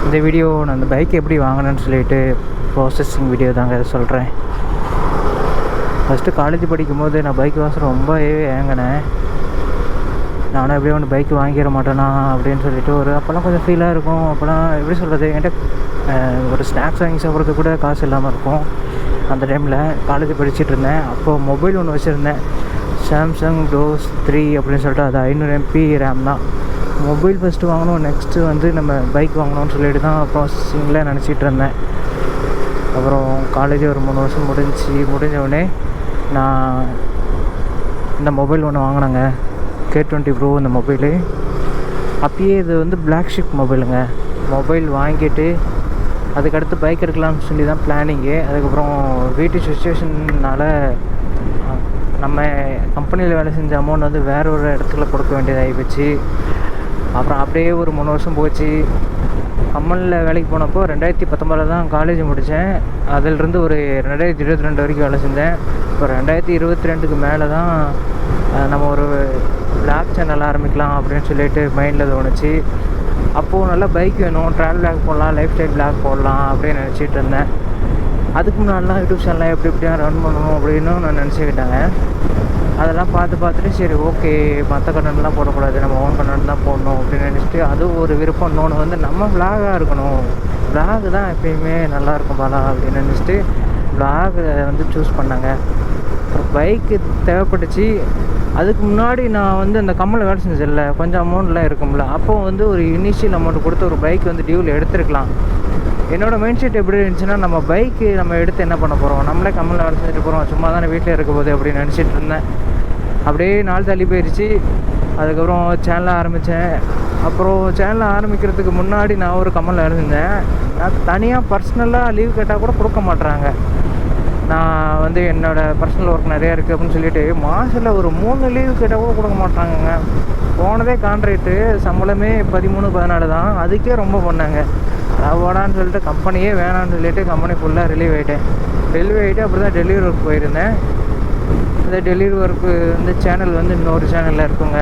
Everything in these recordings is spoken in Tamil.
இந்த வீடியோ நான் அந்த பைக் எப்படி வாங்கினேன்னு சொல்லிட்டு ப்ராசஸிங் வீடியோ தாங்க சொல்கிறேன். ஃபஸ்ட்டு காலேஜ் படிக்கும்போது நான் பைக் வாசம் ரொம்பவே ஏங்கினேன். நானும் எப்படியே ஒன்று பைக் வாங்கிட மாட்டேனா அப்படின்னு சொல்லிட்டு அப்போல்லாம் கொஞ்சம் ஃபீலாக இருக்கும். அப்போல்லாம் எப்படி சொல்கிறது, என்கிட்ட ஒரு ஸ்நாக்ஸ் வாங்கி சாப்பிட்றதுக்கு கூட காசு இல்லாமல் இருக்கும். அந்த டைமில் காலேஜ் படிச்சுட்டு இருந்தேன். அப்போது மொபைல் ஒன்று வச்சுருந்தேன், சாம்சங் டோஸ் 3 அப்படின்னு சொல்லிட்டு. அது 500 MB ரேம் தான். மொபைல் ஃபஸ்ட்டு வாங்கணும், நெக்ஸ்ட்டு வந்து நம்ம பைக் வாங்கணும்னு சொல்லிட்டு தான் ப்ராசஸிங்கில் நினச்சிட்டு இருந்தேன். அப்புறம் காலேஜ் ஒரு 3 வருஷம் முடிஞ்சவுடனே நான் இந்த மொபைல் ஒன்று வாங்கினேங்க, K20 Pro இந்த மொபைலு. அப்பயே இது வந்து பிளாக்ஷிப் மொபைலுங்க. மொபைல் வாங்கிட்டு அதுக்கடுத்து பைக் எடுக்கலாம்னு சொல்லி தான் பிளானிங்கு. அதுக்கப்புறம் வீட்டு சுச்சுவேஷன்னால் நம்ம கம்பெனியில் வேலை செஞ்ச அமௌண்ட் வந்து வேறு ஒரு இடத்துல கொடுக்க வேண்டியதாகி போச்சு. அப்புறம் அப்படியே ஒரு 3 வருஷம் போச்சு. கம்பெனியில் வேலைக்கு போனப்போ 2019 தான் காலேஜ் முடித்தேன். அதிலிருந்து ஒரு 2022 வரைக்கும் வேலை செஞ்சேன். இப்போ 2022க்கு மேலே தான் நம்ம ஒரு பிளாக் சேனல் ஆரம்பிக்கலாம் அப்படின்னு சொல்லிட்டு மைண்டில் தோணுச்சு. அப்போது நல்லா பைக் வேணும், ட்ராவல் பிளாக் போடலாம், லைஃப் ஸ்டைல் பிளாக் போடலாம் அப்படின்னு நினச்சிட்டு இருந்தேன். அதுக்கு முன்னாடிலாம் யூடியூப் சேனலை எப்படியா ரன் பண்ணணும் அப்படின்னு நான் நினச்சிக்கிட்டேங்க. அதெல்லாம் பார்த்துட்டு சரி ஓகே, மற்ற கண்டென்ட்லாம் போடக்கூடாது, நம்ம ஓன் கண்டென்ட் தான் போடணும் அப்படின்னு நினச்சிட்டு அது ஒரு விருப்பம். இன்னொன்று வந்து நம்ம விளாகாக இருக்கணும், விளாக் தான் எப்பயுமே நல்லாயிருக்கும் பாலா அப்படின்னு நினச்சிட்டு விளாக் வந்து சூஸ் பண்ணேங்க. அப்புறம் பைக்கு தேவைப்பட்டுச்சு. அதுக்கு முன்னாடி நான் வந்து அந்த கம்பெனியில் வேலை செஞ்சதில்ல, கொஞ்சம் அமௌண்ட்லாம் இருக்கும்ல. அப்போது வந்து ஒரு இனிஷியல் அமௌண்ட் கொடுத்து ஒரு பைக் வந்து டியூவில் எடுத்துருக்கலாம். என்னோடய மைண்ட் செட் எப்படி இருந்துச்சுன்னா, நம்ம பைக்கு நம்ம எடுத்து என்ன பண்ண போகிறோம், நம்மளே கம்பெனியில் வேலை செஞ்சுட்டு போகிறோம், சும்மா தானே வீட்டில் இருக்க போகுது அப்படின்னு நினச்சிட்டு இருந்தேன். அப்படியே நாள் தள்ளி போயிடுச்சு. அதுக்கப்புறம் சேனலை ஆரம்பித்தேன். அப்புறம் சேனலை ஆரம்பிக்கிறதுக்கு முன்னாடி நான் ஒரு கம்பெனியில் வேலை செஞ்சேன். நான் தனியாக பர்சனலாக லீவ் கேட்டால் கூட கொடுக்க மாட்றாங்க. நான் வந்து என்னோடய பர்சனல் ஒர்க் நிறையா இருக்குது அப்படின்னு சொல்லிட்டு மாதத்தில் ஒரு 3 லீவு கேட்டால் கூட கொடுக்க மாட்டாங்கங்க. போனதே கான்ட்ராக்ட்டு, சம்பளமே 13-14 தான். அதுக்கே ரொம்ப பண்ணாங்க. அவாடான்னு சொல்லிட்டு கம்பெனியே வேணான்னு சொல்லிட்டு கம்பெனி ஃபுல்லாக ரிலீவ் ஆகிட்டு அப்படி தான் டெலிவரி ஒர்க் போயிருந்தேன். இந்த டெலிவரி ஒர்க்கு வந்து சேனல் வந்து இன்னொரு சேனலில் இருக்குங்க.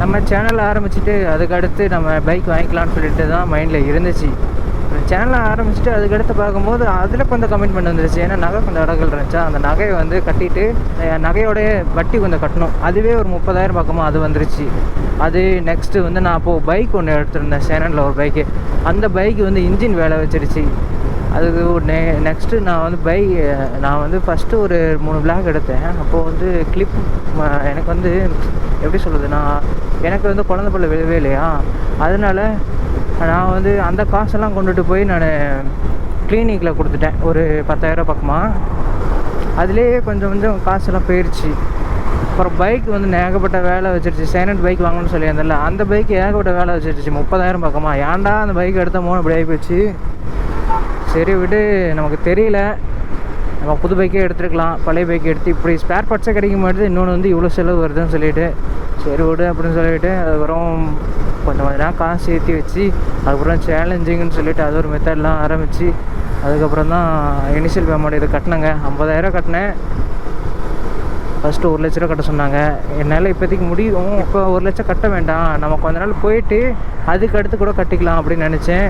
நம்ம சேனல் ஆரம்பிச்சுட்டு அதுக்கடுத்து நம்ம பைக் வாங்கிக்கலான்னு சொல்லிட்டு தான் மைண்டில் இருந்துச்சு. சேனலை ஆரம்பிச்சுட்டு அதுக்கடுத்து பார்க்கும்போது அதில் கொஞ்சம் கமிட்மெண்ட் வந்துருச்சு. ஏன்னா நகை கொஞ்சம் அடகல் இருந்துச்சா, அந்த நகையை வந்து கட்டிட்டு நகையோடைய வட்டி கொஞ்சம் கட்டணும். அதுவே ஒரு 30,000 பக்கமாக அது வந்துருச்சு. அது நெக்ஸ்ட்டு வந்து நான் அப்போது பைக் ஒன்று எடுத்துருந்தேன், சேனலில் ஒரு பைக்கு. அந்த பைக்கு வந்து இன்ஜின் வேலை வச்சிருச்சு. அதுக்கு நெக்ஸ்ட்டு நான் வந்து ஃபஸ்ட்டு ஒரு 3 பிளாக் எடுத்தேன். அப்போது வந்து கிளிப் எனக்கு வந்து எப்படி சொல்கிறது, எனக்கு வந்து குழந்த பிள்ளை விழவே இல்லையா, அதனால் நான் வந்து அந்த காசெல்லாம் கொண்டுட்டு போய் நான் கிளினிக்கில் கொடுத்துட்டேன், ஒரு 10,000 பக்கமாக. அதுலேயே கொஞ்சம் காசெல்லாம் போயிடுச்சு. அப்புறம் பைக் வந்து ஏகப்பட்ட வேலை வச்சிருச்சு. செகண்ட் பைக் வாங்கணும்னு சொல்லியிருந்தேன்ல, அந்த பைக் ஏகப்பட்ட வேலை வச்சிருச்சு, 30,000 பக்கமாக. ஏன்டா அந்த பைக் எடுத்தோமோ அப்படி ஆகி போச்சு. சரி விடு, நமக்கு தெரியல, நம்ம புது பைக்கே எடுத்துருக்கலாம். பழைய பைக் எடுத்து இப்படி ஸ்பேர் பார்ட்ஸே கிடைக்க மாட்டேது, இன்னொன்று வந்து இவ்வளோ செலவு வருதுன்னு சொல்லிட்டு சரி விடு அப்படின்னு சொல்லிட்டு அதுக்கப்புறம் கொஞ்சம் நேரம் காசு சேர்த்து வச்சு அதுக்கப்புறம் சேலஞ்சிங்னு சொல்லிட்டு அது ஒரு மெத்தட்லாம் ஆரம்பித்து அதுக்கப்புறம் தான் இனிஷியல் பேமெண்ட் இது கட்டினேங்க. 50,000 கட்டினேன். ஃபஸ்ட்டு 1 லட்ச ரூபா கட்ட சொன்னாங்க. என்னால் இப்போதைக்கு முடியும், இப்போ 1 லட்சம் கட்ட வேண்டாம், நம்ம கொஞ்ச நாள் போயிட்டு அதுக்கு அடுத்து கூட கட்டிக்கலாம் அப்படின்னு நினச்சேன்.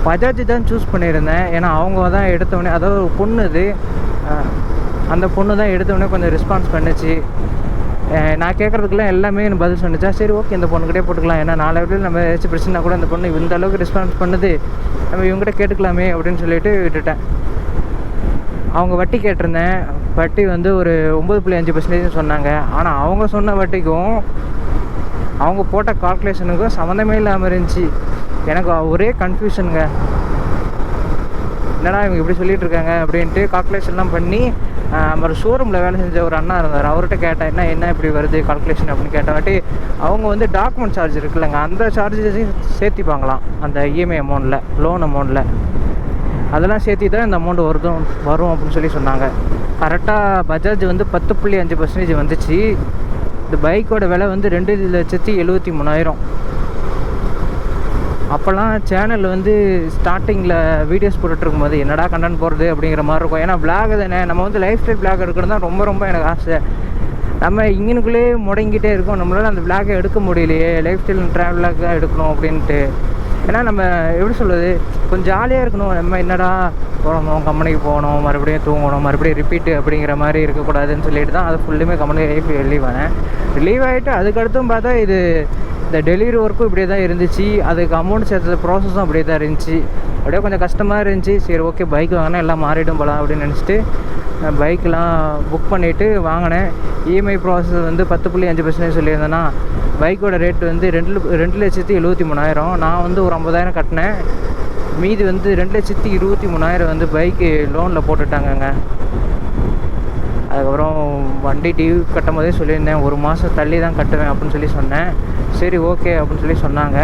பஜாஜ் தான் சூஸ் பண்ணியிருந்தேன். ஏன்னா அவங்க தான் எடுத்தோடனே, அதாவது ஒரு பொண்ணு, இது அந்த பொண்ணு தான் எடுத்தோடனே கொஞ்சம் ரெஸ்பான்ஸ் பண்ணிச்சு. நான் கேட்குறதுக்குலாம் எல்லாமே எனக்கு பதில் சொன்னிச்சா, சரி ஓகே இந்த பொண்ணுக்கிட்டே போட்டுக்கலாம். ஏன்னா நாளைக்கு நம்ம ஏதாச்சும் பிரச்சனை கூட இந்த பொண்ணு இந்த அளவுக்கு ரெஸ்பான்ஸ் பண்ணுது, நம்ம இவங்ககிட்ட கேட்டுக்கலாமே அப்படின்னு சொல்லிட்டு விட்டுட்டேன். அவங்க வட்டி கேட்டிருந்தேன். வட்டி வந்து ஒரு 9.5% சொன்னாங்க. ஆனால் அவங்க சொன்ன வட்டிக்கும் அவங்க போட்ட கால்குலேஷனுக்கும் சம்மந்தமே இல்லாமல் இருந்துச்சு. எனக்கு ஒரே கன்ஃபியூஷனுங்க, என்னடா இவங்க இப்படி சொல்லிகிட்டு இருக்காங்க அப்படின்ட்டு கால்குலேஷன்லாம் பண்ணி ஒரு ஷோரூமில் வேலை செஞ்ச ஒரு அண்ணா இருந்தார், அவர்கிட்ட கேட்டேன் என்ன இப்படி வருது கால்குலேஷன் அப்படின்னு கேட்டவாட்டி அவங்க வந்து டாக்குமெண்ட் சார்ஜ் இருக்குல்லங்க, அந்த சார்ஜஸையும் சேர்த்திப்பாங்களாம் அந்த இஎம்ஐ அமௌண்ட்டில், லோன் அமௌண்ட்டில். அதெல்லாம் சேர்த்தி தான் இந்த அமௌண்ட் வரும் அப்படின்னு சொல்லி சொன்னாங்க. கரெக்டாக பஜாஜ் வந்து 10.5% வந்துச்சு. இந்த பைக்கோட விலை வந்து 2,73,000. அப்போல்லாம் சேனல் வந்து ஸ்டார்டிங்கில் வீடியோஸ் போட்டுட்ருக்கும் போது என்னடா கண்டென்ட் போடுறது அப்படிங்கிற மாதிரி இருக்கும். ஏன்னா பிளாக் தானே, நம்ம வந்து லைஃப் ஸ்டைல் பிளாக் எடுக்கணும் தான் ரொம்ப எனக்கு ஆசை. நம்ம இங்கனுக்குள்ளேயே முடங்கிட்டே இருக்கோம், நம்மளால் அந்த பிளாகை எடுக்க முடியலையே, லைஃப் ஸ்டைல் ட்ராவல் பிளாக் தான் எடுக்கணும் அப்படின்ட்டு. ஏன்னா நம்ம எப்படி சொல்கிறது, கொஞ்சம் ஜாலியாக இருக்கணும். நம்ம என்னடா போகணும், கம்பெனிக்கு போகணும், மறுபடியும் தூங்கணும், மறுபடியும் ரிப்பீட்டு அப்படிங்கிற மாதிரி இருக்கக்கூடாதுன்னு சொல்லிட்டு தான் அது ஃபுல்லுமே கம்பெனி ரிலீவ் ஆனேன். ரிலீவ் ஆகிட்டு அதுக்கடுத்தும் பார்த்தா இது இந்த டெலிவரி ஒர்க்கும் இப்படியே தான் இருந்துச்சு. அதுக்கு அமௌண்ட் சேர்த்தது ப்ராசஸும் அப்படியே தான் இருந்துச்சு. அப்படியே கொஞ்சம் கஷ்டமாக இருந்துச்சு. சரி ஓகே, பைக் வாங்கினா எல்லாம் மாறிடும் போகலாம் அப்படின்னு நினச்சிட்டு பைக்கெலாம் புக் பண்ணிவிட்டு வாங்கினேன். இஎம்ஐ ப்ராசஸ் வந்து 10.5% சொல்லியிருந்தேன்னா, பைக்கோட ரேட் வந்து 2,73,000. நான் வந்து ஒரு 50,000 கட்டினேன். மீதி வந்து 2,23,000 வந்து பைக்கு லோனில் போட்டுட்டாங்கங்க. அதுக்கப்புறம் வண்டி டியூ கட்டும் போதே சொல்லியிருந்தேன், ஒரு மாதம் தள்ளி தான் கட்டுவேன் அப்படின்னு சொல்லி சொன்னேன். சரி ஓகே அப்படின்னு சொல்லி சொன்னாங்க.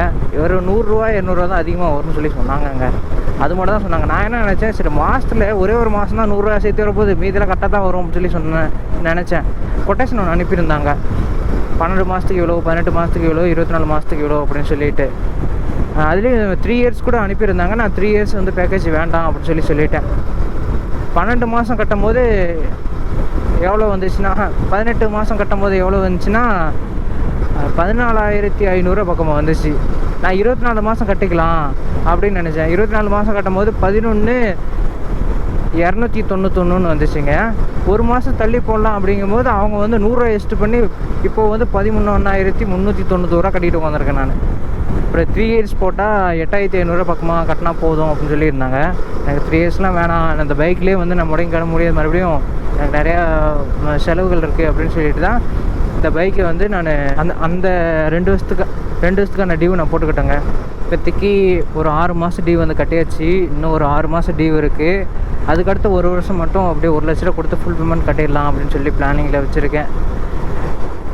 ஒரு 100 200 தான் அதிகமாக வரும்னு சொல்லி சொன்னாங்கங்க. அது மட்டும் தான் சொன்னாங்க. நான் என்ன நினச்சேன், சரி மாதத்தில் ஒரே ஒரு மாதம் தான் 100 சேர்த்து வரப்போது, மீதியில் கரெக்டாக தான் வரும் அப்படின்னு சொல்லி நினச்சேன். கொட்டேஷன் ஒன்று அனுப்பியிருந்தாங்க. 12 மாதத்துக்கு இவ்வளோ, 18 மாதத்துக்கு இவ்வளோ, 24 மாதத்துக்கு இவ்வளோ அப்படின்னு சொல்லிட்டு. அதுலேயும் 3 இயர்ஸ் கூட அனுப்பியிருந்தாங்க. நான் 3 இயர்ஸ் வந்து பேக்கேஜ் வேண்டாம் அப்படின்னு சொல்லிட்டேன். 12 மாதம் கட்டும் போது எவ்வளோ வந்துச்சுன்னா, 18 மாதம் கட்டும் போது எவ்வளோ வந்துச்சுன்னா 14,500 பக்கமாக வந்துச்சு. நான் 24 மாதம் கட்டிக்கலாம் அப்படின்னு நினச்சேன். 24 மாதம் கட்டும் போது 11,291 வந்துச்சுங்க. ஒரு மாதம் தள்ளி போடலாம் அப்படிங்கும்போது அவங்க வந்து 100 எஸ்ட் பண்ணி இப்போது வந்து 13,390 கட்டிட்டு உட்காந்துருக்கேன் நான். அப்புறம் 3 இயர்ஸ் போட்டால் 8,500 பக்கமாக கட்டினா போதும் அப்படின்னு சொல்லியிருந்தாங்க. எனக்கு 3 இயர்ஸ்லாம் வேணாம், அந்த பைக்லேயே வந்து நான் முடங்கி கட முடியாது, மறுபடியும் எனக்கு நிறையா செலவுகள் இருக்குது அப்படின்னு சொல்லிட்டு தான் இந்த பைக்கை வந்து நான் அந்த 2 வருஷத்துக்கான டியூ நான் போட்டுக்கிட்டேங்க. இப்போதைக்கு ஒரு 6 மாதம் டியூ வந்து கட்டியாச்சு. இன்னும் ஒரு 6 மாதம் டியூ இருக்குது. அதுக்கடுத்து 1 வருஷம் மட்டும் அப்படியே 1 லட்ச ரூபா கொடுத்து ஃபுல் பேமெண்ட் கட்டிடலாம் அப்படின்னு சொல்லி பிளானிங்கில் வச்சுருக்கேன்.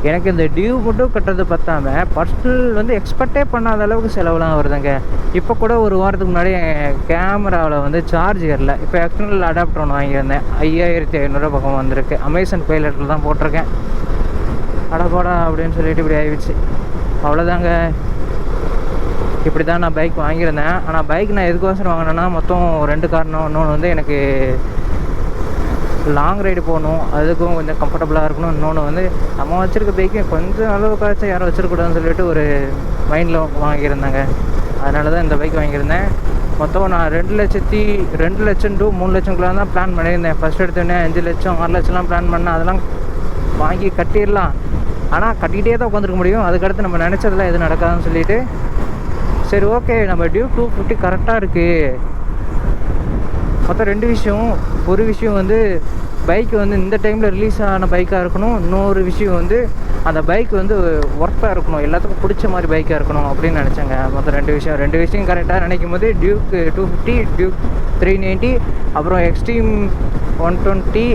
எனக்கு இந்த டியூ மட்டும் கட்டுறது பற்றாம பர்சனல் வந்து எக்ஸ்பெக்டே பண்ணாத அளவுக்கு செலவுலாம் வருதுங்க. இப்போ கூட ஒரு வாரத்துக்கு முன்னாடி என் கேமராவில் வந்து சார்ஜ் ஏறல. இப்போ எக்ஸ்டர்னல் அடாப்டர் ஒன்று வாங்கியிருந்தேன். 5,500 பக்கம் வந்திருக்கு. அமேசான் பேலட்டில் தான் போட்டிருக்கேன். அடப்பாடா அப்படின்னு சொல்லிட்டு இப்படி ஆகிடுச்சு. அவ்வளோதாங்க. இப்படி தான் நான் பைக் வாங்கியிருந்தேன். ஆனால் பைக் நான் எதுக்கோசரம் வாங்கினேன்னா மொத்தம் 2 காரணம். இன்னொன்று வந்து எனக்கு லாங் ரைடு போகணும், அதுக்கும் கொஞ்சம் கம்ஃபர்டபுளாக இருக்கணும். இன்னொன்று வந்து நம்ம வச்சுருக்க பைக்கு கொஞ்சம் அளவுக்காச்சும் யாரும் வச்சுருக்கூடாதுன்னு சொல்லிட்டு ஒரு மைண்டில் வாங்கியிருந்தாங்க. அதனால தான் இந்த பைக் வாங்கியிருந்தேன். மொத்தம் நான் 2 லட்சம் to 3 லட்சம்குள்ளே தான் பிளான் பண்ணியிருந்தேன். ஃபஸ்ட் எடுத்தோடனே 5 லட்சம் 6 லட்சம்லாம் பிளான் பண்ணேன். அதெல்லாம் வாங்கி கட்டிடலாம், ஆனால் கட்டிகிட்டே தான் உட்காந்துருக்க முடியும். அதுக்கடுத்து நம்ம நினச்சதெல்லாம் எதுவும் நடக்காதுன்னு சொல்லிவிட்டு சரி ஓகே, நம்ம டியூக் 250 கரெக்டாக இருக்குது. மொத்தம் 2 விஷயம். ஒரு விஷயம் வந்து பைக்கு வந்து இந்த டைமில் ரிலீஸ் ஆன பைக்காக இருக்கணும். இன்னொரு விஷயம் வந்து அந்த பைக் வந்து ஒர்த்தாக இருக்கணும், எல்லாத்துக்கும் பிடிச்ச மாதிரி பைக்காக இருக்கணும் அப்படின்னு நினச்சேங்க. மொத்தம் 2 விஷயம் கரெக்டாக நினைக்கும் போது டியூக் 250, டியூக் 390, அப்புறம் எக்ஸ்ட்ரீம் 250,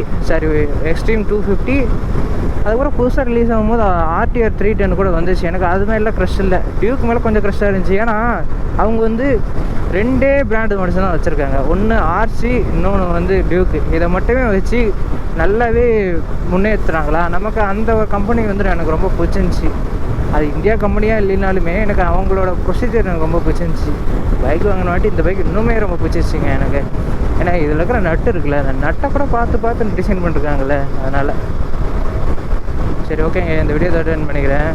அதுக்கப்புறம் புதுசாக ரிலீஸ் ஆகும்போது RTR 310 கூட வந்துச்சு. எனக்கு அது மேலாம் க்ரஷ் இல்லை. டியூக் மேலே கொஞ்சம் க்ரஷ்ஷாக இருந்துச்சு. ஏன்னா அவங்க வந்து 2 பிராண்டு மட்டும் தான் வச்சுருக்காங்க. ஒன்று RC, இன்னொன்று வந்து டியூக்கு. இதை மட்டுமே வச்சு நல்லாவே முன்னேற்றுறாங்களா. நமக்கு அந்த கம்பெனி வந்து எனக்கு ரொம்ப பிடிச்சிருந்துச்சி. அது இந்தியா கம்பெனியாக இல்லைனாலுமே எனக்கு அவங்களோட ப்ரொசீஜர் எனக்கு ரொம்ப பிடிச்சிருந்துச்சி. பைக் வாங்கின வாட்டி இந்த பைக் இன்னுமே ரொம்ப பிடிச்சிருச்சிங்க எனக்கு. ஏன்னா இதில் இருக்கிற நட்டு இருக்குல்ல, அந்த நட்டை கூட பார்த்து டிசைன் பண்ணிருக்காங்கல்ல, அதனால். சரி ஓகேங்க, இந்த வீடியோ தான் பண்ணிக்கிறேன்.